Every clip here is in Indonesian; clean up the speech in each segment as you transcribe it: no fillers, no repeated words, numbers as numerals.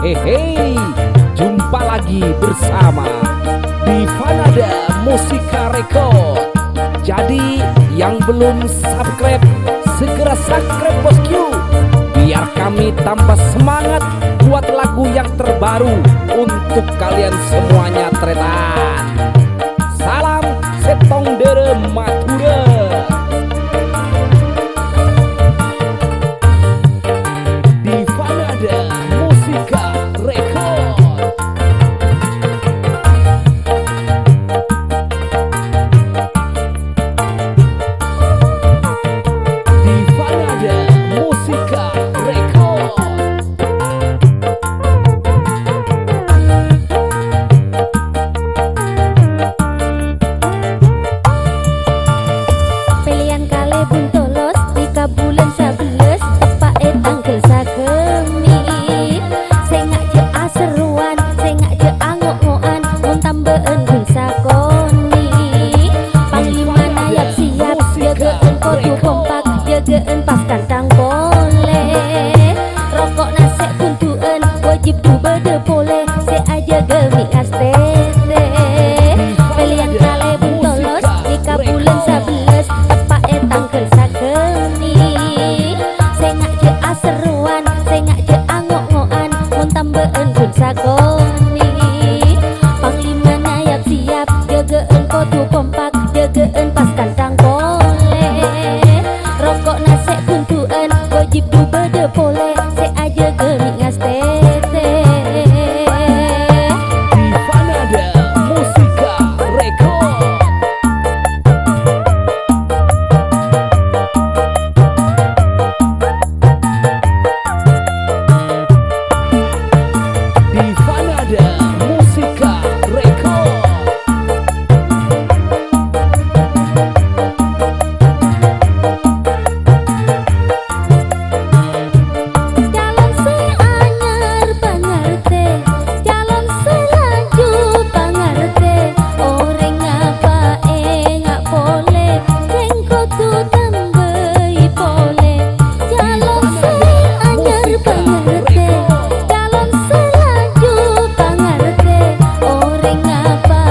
Hei, jumpa lagi bersama Divanada Musika Record. Jadi yang belum subscribe, segera subscribe bosku, biar kami tambah semangat buat lagu yang terbaru untuk kalian semuanya tretan. Salam Setong Dere Matura. Divanada Musika Record. Divanada Musika Record. Pilihan kali buntolos di bulan 11 tepak tanggal sakemi. Saya ngak je aseruan, saya ngak je angok-ngokan, mun tambahan gun sakoni. Panglima nayap siap, jagain kodu kompak, jagain pas kantang boleh. Rokok nasek puntuan, wajib tu berde boleh, saya aja gemi kastete. Pilihan kali buntolos di bulan 11 tepak tanggal sakemi. Saya ngak je aseruan, saya ngak je angok-ngokan, mun tambahan gun sakoni. Panglima nayap siap, jagain kodu kompak, jagain pas kantang boleh. Rokok nasek puntuan, wajib du berde boleh, saya aja gemi ngastete. Divanada Musika Record. Divanada Musika Record. Jalan seanyar pangarte, jalan selaju pangarte. Orang apa ngak boleh, jengko tu tambai boleh. Jalan seanyar pangarte, jalan selaju pangarte. Orang apa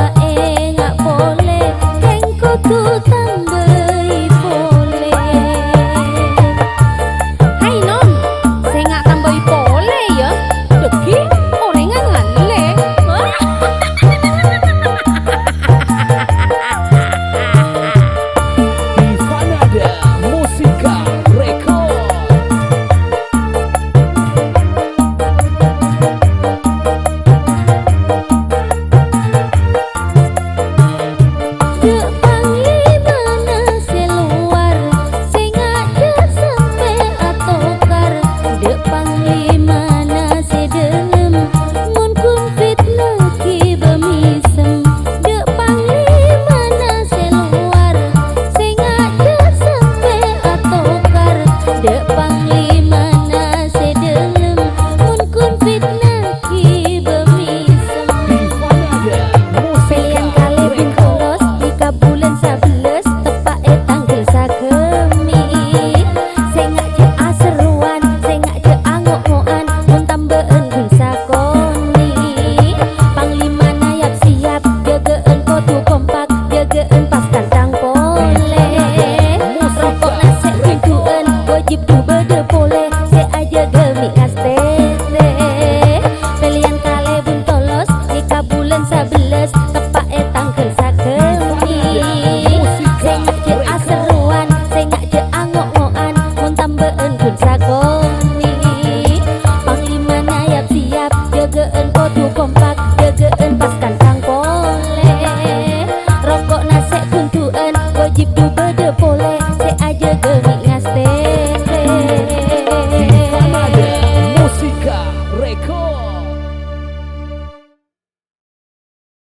ngak boleh, jengko tu tambai boleh. Hai non, saya nggak tambah pole ya. Deki, orengan ngale. Divanada Musika Record. Dek panglima nasi luar, saya nggak dek sampai atokar. Dek panglima nasi dalam, mun kumpit lagi bemisem. Dek panglima nasi luar, saya nggak dek sampai atokar. Dek panglima nasi dalam, mun kumpit lagi bemisem. Divanada Pilihan Musika kali Record. buntolos di bulan 11 tepak tanggal sakemi. Saya ngak je aseruan, saya ngak je angok-ngokan, mun tambahan gun sakoni. Panglima nayap siap, jagain kodu kompak, jagain pas kantang boleh. Rokok nasek puntuan, wajib du berde boleh, saya aja gemi kastete. Pilihan kali buntolos di bulan 11 tepak tanggal sakemi. Saya ngak je aseruan, saya ngak je angok-ngokan, mun tambahan gun sakoni. Panglima nayap siap, jagain kodu kompak, jagain pas kantang boleh. Rokok nasek puntuan, wajib du berde boleh,